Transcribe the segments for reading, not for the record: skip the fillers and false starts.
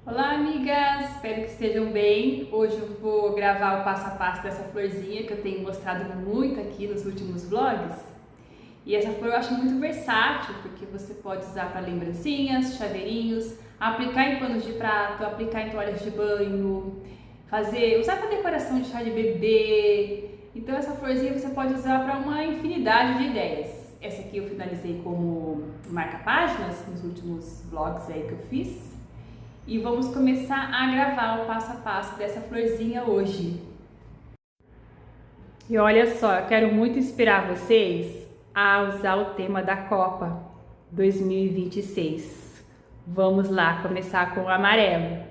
Olá, amigas! Espero que estejam bem. Hoje eu vou gravar o passo a passo dessa florzinha que eu tenho mostrado muito aqui nos últimos vlogs. E essa flor eu acho muito versátil, porque você pode usar para lembrancinhas, chaveirinhos, aplicar em panos de prato, aplicar em toalhas de banho, usar para decoração de chá de bebê. Então essa florzinha você pode usar para uma infinidade de ideias. Essa aqui eu finalizei como marca-páginas nos últimos vlogs aí que eu fiz. E vamos começar a gravar o passo a passo dessa florzinha hoje. E olha só, eu quero muito inspirar vocês a usar o tema da Copa 2026. Vamos lá começar com o amarelo.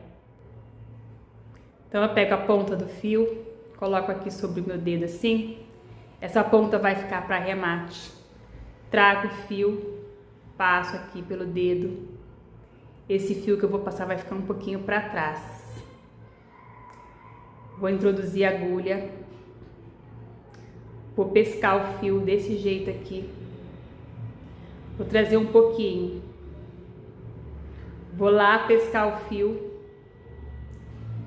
Então eu pego a ponta do fio, coloco aqui sobre o meu dedo assim. Essa ponta vai ficar para arremate. Trago o fio, passo aqui pelo dedo. Esse fio que eu vou passar vai ficar um pouquinho para trás. Vou introduzir a agulha. Vou pescar o fio desse jeito aqui. Vou trazer um pouquinho. Vou lá pescar o fio.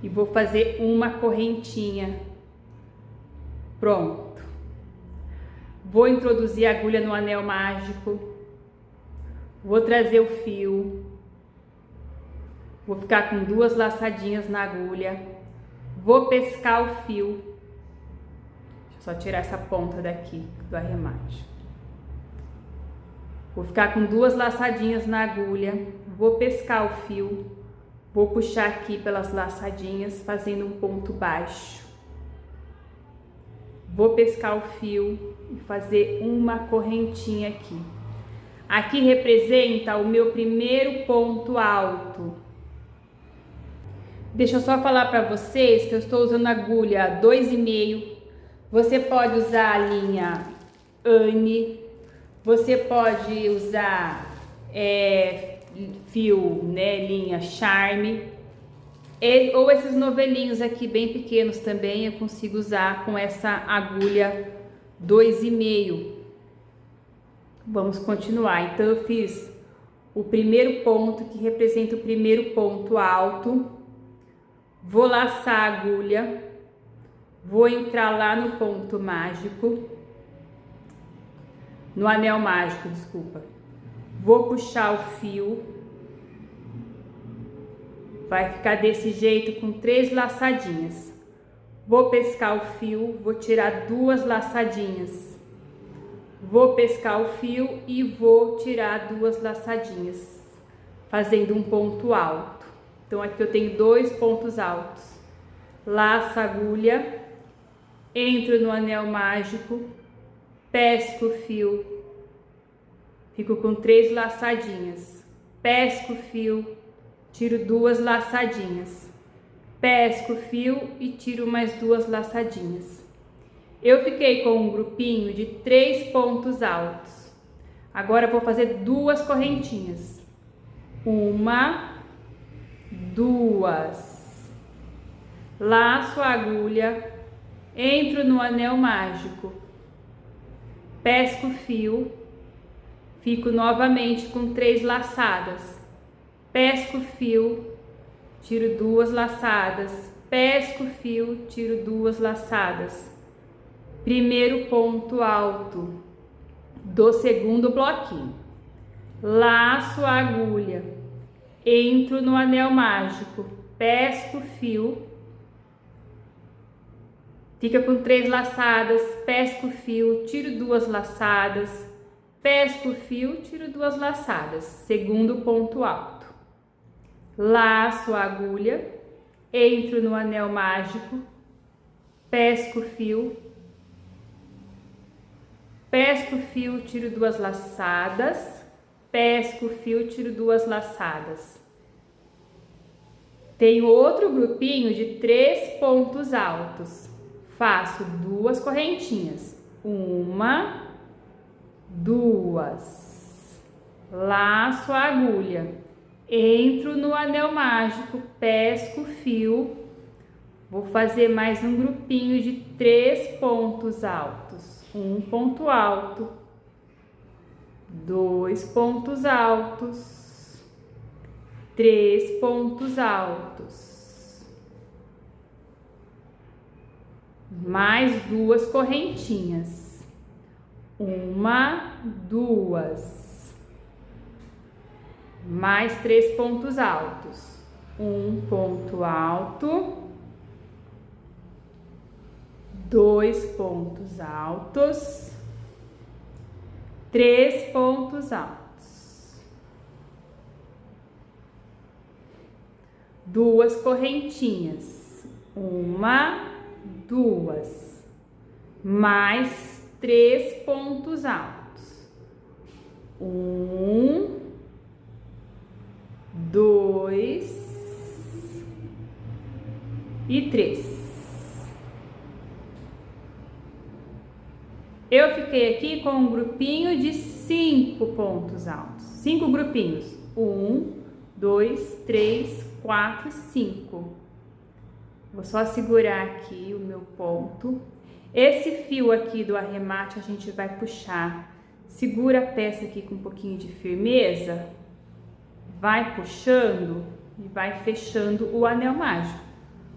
E vou fazer uma correntinha. Pronto. Vou introduzir a agulha no anel mágico. Vou trazer o fio. Vou ficar com duas laçadinhas na agulha. Vou pescar o fio. Deixa eu só tirar essa ponta daqui do arremate. Vou ficar com duas laçadinhas na agulha. Vou pescar o fio. Vou puxar aqui pelas laçadinhas, fazendo um ponto baixo. Vou pescar o fio e fazer uma correntinha aqui. Aqui representa o meu primeiro ponto alto. Deixa eu só falar para vocês que eu estou usando agulha 2,5. Você pode usar a linha Anne, você pode usar fio, né, linha Charme, ou esses novelinhos aqui bem pequenos também eu consigo usar com essa agulha 2,5. Vamos continuar. Então eu fiz o primeiro ponto que representa o primeiro ponto alto. Vou laçar a agulha, vou entrar lá no ponto mágico, no anel mágico, desculpa. Vou puxar o fio, vai ficar desse jeito com 3 laçadinhas. Vou pescar o fio, vou tirar 2 laçadinhas. Vou pescar o fio e vou tirar 2 laçadinhas, fazendo um ponto alto. Então aqui eu tenho 2 pontos altos. Laço a agulha, entro no anel mágico, pesco o fio, fico com 3 laçadinhas. Pesco o fio, tiro 2 laçadinhas. Pesco o fio e tiro mais 2 laçadinhas. Eu fiquei com um grupinho de 3 pontos altos. Agora eu vou fazer 2 correntinhas. Uma, 2, laço a agulha, entro no anel mágico, pesco o fio, fico novamente com 3 laçadas, pesco o fio, tiro 2 laçadas, pesco o fio, tiro 2 laçadas. Primeiro ponto alto do segundo bloquinho. Laço a agulha, entro no anel mágico, pesco o fio, fica com 3 laçadas, pesco o fio, tiro 2 laçadas, pesco o fio, tiro 2 laçadas, segundo ponto alto. Laço a agulha, entro no anel mágico, pesco o fio, tiro 2 laçadas, pesco o fio, tiro 2 laçadas. Tenho outro grupinho de 3 pontos altos. Faço 2 correntinhas. 1, 2. Laço a agulha. Entro no anel mágico, pesco o fio. Vou fazer mais um grupinho de 3 pontos altos. 1 ponto alto. 2 pontos altos, 3 pontos altos, mais 2 correntinhas, 1, 2, mais 3 pontos altos, 1 ponto alto, 2 pontos altos, 3 pontos altos, 2 correntinhas, 1, 2, mais 3 pontos altos, 1, 2 e 3. Eu fiquei aqui com um grupinho de 5 pontos altos. 5 grupinhos. 1, 2, 3, 4, 5. Vou só segurar aqui o meu ponto. Esse fio aqui do arremate a gente vai puxar. Segura a peça aqui com um pouquinho de firmeza. Vai puxando e vai fechando o anel mágico.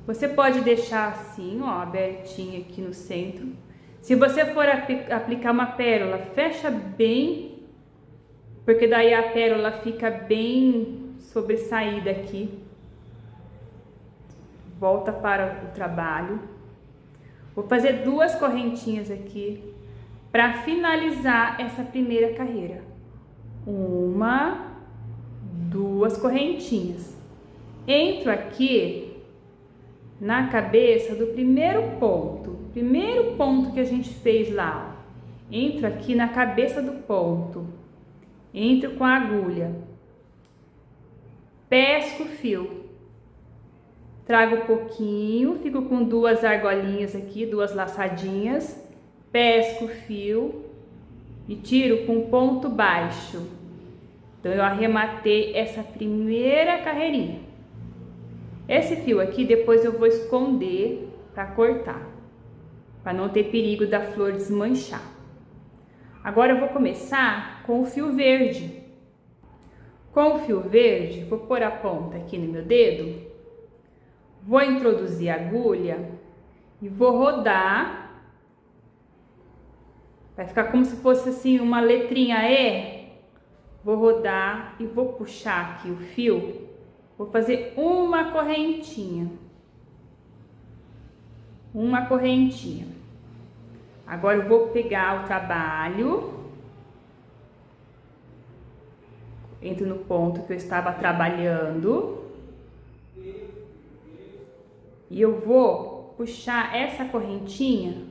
Você pode deixar assim, ó, abertinho aqui no centro. Se você for aplicar uma pérola, fecha bem, porque daí a pérola fica bem sobressaída aqui. Volta para o trabalho. Vou fazer 2 correntinhas aqui para finalizar essa primeira carreira. 1, 2 correntinhas. Entro aqui na cabeça do primeiro ponto que a gente fez lá, ó. Entro aqui na cabeça do ponto, entro com a agulha, pesco o fio, trago um pouquinho, fico com 2 argolinhas aqui, 2 laçadinhas, pesco o fio e tiro com ponto baixo. Então eu arrematei essa primeira carreirinha. Esse fio aqui depois eu vou esconder para cortar, para não ter perigo da flor desmanchar. Agora eu vou começar com o fio verde. Com o fio verde, vou pôr a ponta aqui no meu dedo, vou introduzir a agulha e vou rodar. Vai ficar como se fosse assim uma letrinha E. Vou rodar e vou puxar aqui o fio. Vou fazer uma correntinha. Uma correntinha. Agora eu vou pegar o trabalho. Entro no ponto que eu estava trabalhando. E eu vou puxar essa correntinha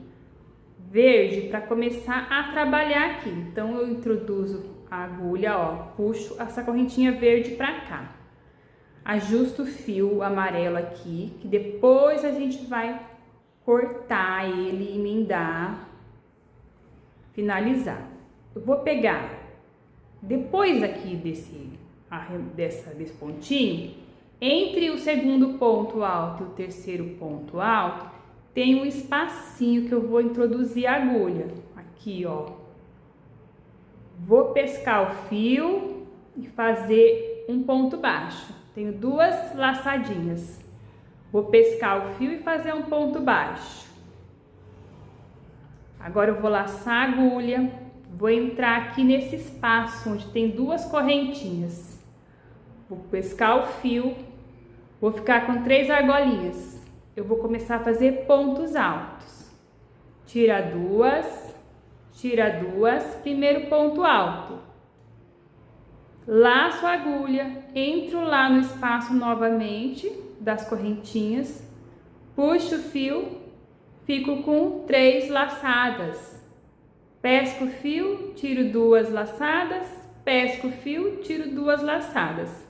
verde para começar a trabalhar aqui. Então eu introduzo a agulha, ó, puxo essa correntinha verde para cá. Ajusto o fio amarelo aqui, que depois a gente vai cortar ele, emendar, finalizar. Eu vou pegar, depois aqui desse pontinho, entre o segundo ponto alto e o terceiro ponto alto, tem um espacinho que eu vou introduzir a agulha. Aqui, ó. Vou pescar o fio e fazer um ponto baixo. Tenho 2 laçadinhas. Vou pescar o fio e fazer um ponto baixo. Agora eu vou laçar a agulha, vou entrar aqui nesse espaço onde tem 2 correntinhas. Vou pescar o fio, vou ficar com 3 argolinhas. Eu vou começar a fazer pontos altos. Tira 2, primeiro ponto alto. Laço a agulha, entro lá no espaço novamente das correntinhas, puxo o fio, fico com 3 laçadas. Pesco o fio, tiro 2 laçadas, pesco o fio, tiro 2 laçadas.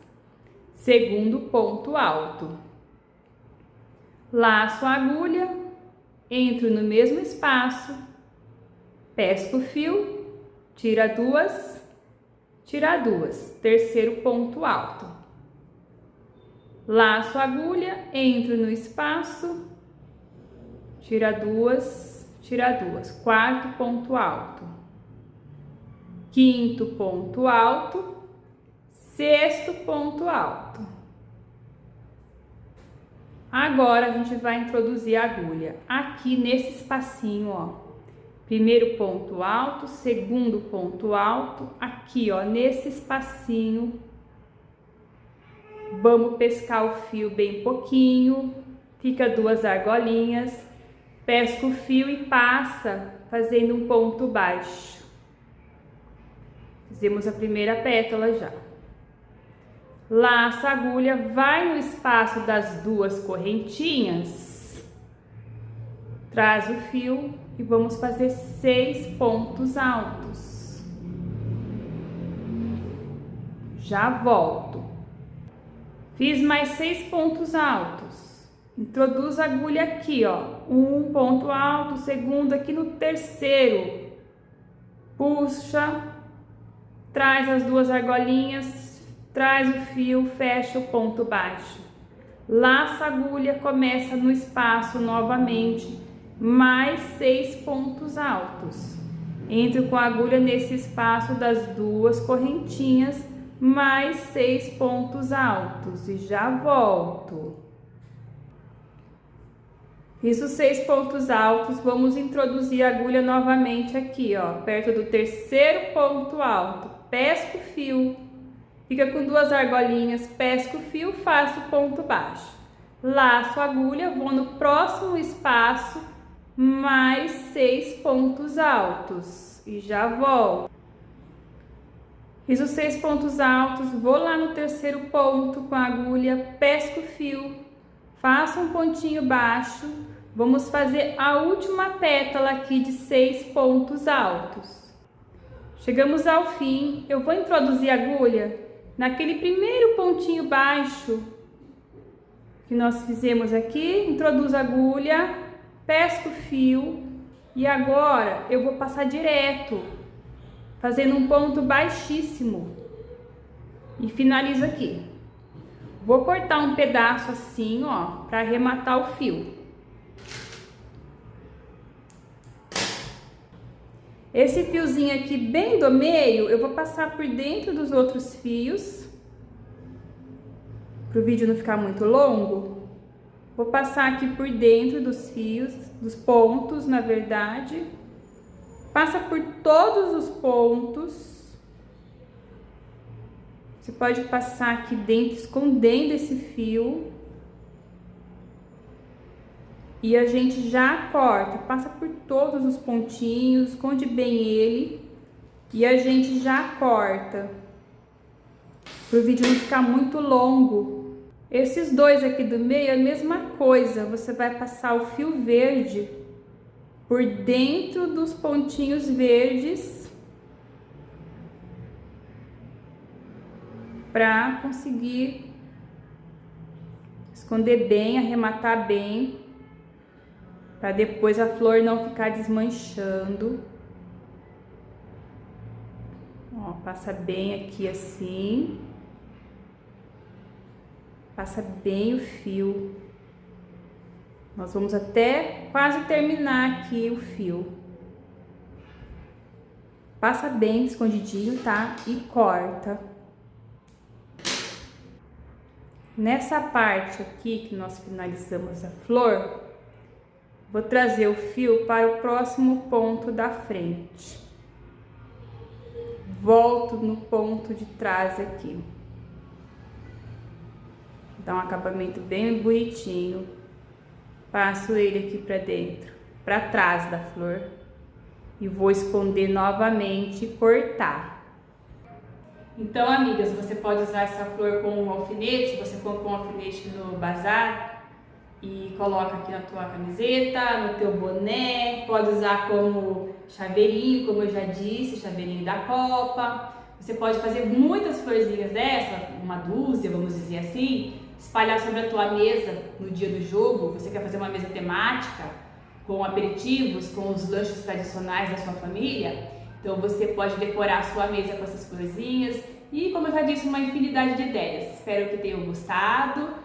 Segundo ponto alto. Laço a agulha, entro no mesmo espaço, pesco o fio, tira 2, terceiro ponto alto. Laço a agulha, entro no espaço, tira 2, quarto ponto alto. Quinto ponto alto, sexto ponto alto. Agora a gente vai introduzir a agulha aqui nesse espacinho, ó. Primeiro ponto alto, segundo ponto alto, aqui, ó, nesse espacinho. Vamos pescar o fio bem pouquinho, fica 2 argolinhas, pesca o fio e passa fazendo um ponto baixo. Fizemos a primeira pétala já. Laça a agulha, vai no espaço das 2 correntinhas, traz o fio e vamos fazer 6 pontos altos. Já volto. Fiz mais 6 pontos altos. Introduz a agulha aqui, ó. Um ponto alto, segundo aqui no terceiro. Puxa, traz as 2 argolinhas. Traz o fio, fecha o ponto baixo. Laça a agulha, começa no espaço novamente, mais 6 pontos altos. Entro com a agulha nesse espaço das 2 correntinhas, mais 6 pontos altos e já volto. Fiz os 6 pontos altos, vamos introduzir a agulha novamente aqui, ó, perto do terceiro ponto alto. Pesco o fio. Fica com 2 argolinhas, pesco o fio, faço ponto baixo. Laço a agulha, vou no próximo espaço, mais 6 pontos altos e já volto. Fiz os 6 pontos altos, vou lá no terceiro ponto com a agulha, pesco o fio, faço um pontinho baixo. Vamos fazer a última pétala aqui de 6 pontos altos. Chegamos ao fim, eu vou introduzir a agulha naquele primeiro pontinho baixo que nós fizemos aqui, introduzo a agulha, pesco o fio e agora eu vou passar direto, fazendo um ponto baixíssimo e finalizo aqui. Vou cortar um pedaço assim, ó, para arrematar o fio. Esse fiozinho aqui bem do meio, eu vou passar por dentro dos outros fios, para o vídeo não ficar muito longo. Vou passar aqui por dentro dos fios, dos pontos, na verdade. Passa por todos os pontos. Você pode passar aqui dentro, escondendo esse fio. E a gente já corta, passa por todos os pontinhos, esconde bem ele e a gente já corta, para o vídeo não ficar muito longo. Esses 2 aqui do meio é a mesma coisa, você vai passar o fio verde por dentro dos pontinhos verdes para conseguir esconder bem, arrematar bem, para depois a flor não ficar desmanchando. Ó, passa bem aqui assim. Passa bem o fio. Nós vamos até quase terminar aqui o fio. Passa bem escondidinho, tá? E corta. Nessa parte aqui que nós finalizamos a flor, vou trazer o fio para o próximo ponto da frente. Volto no ponto de trás aqui. Dá um acabamento bem bonitinho. Passo ele aqui para dentro, para trás da flor. E vou esconder novamente e cortar. Então, amigas, você pode usar essa flor com um alfinete. Você compra um alfinete no bazar e coloca aqui na tua camiseta, no teu boné, pode usar como chaveirinho, como eu já disse, chaveirinho da Copa. Você pode fazer muitas florzinhas dessa, uma dúzia, vamos dizer assim, espalhar sobre a tua mesa no dia do jogo. Você quer fazer uma mesa temática, com aperitivos, com os lanches tradicionais da sua família, então você pode decorar a sua mesa com essas florzinhas e, como eu já disse, uma infinidade de ideias. Espero que tenham gostado.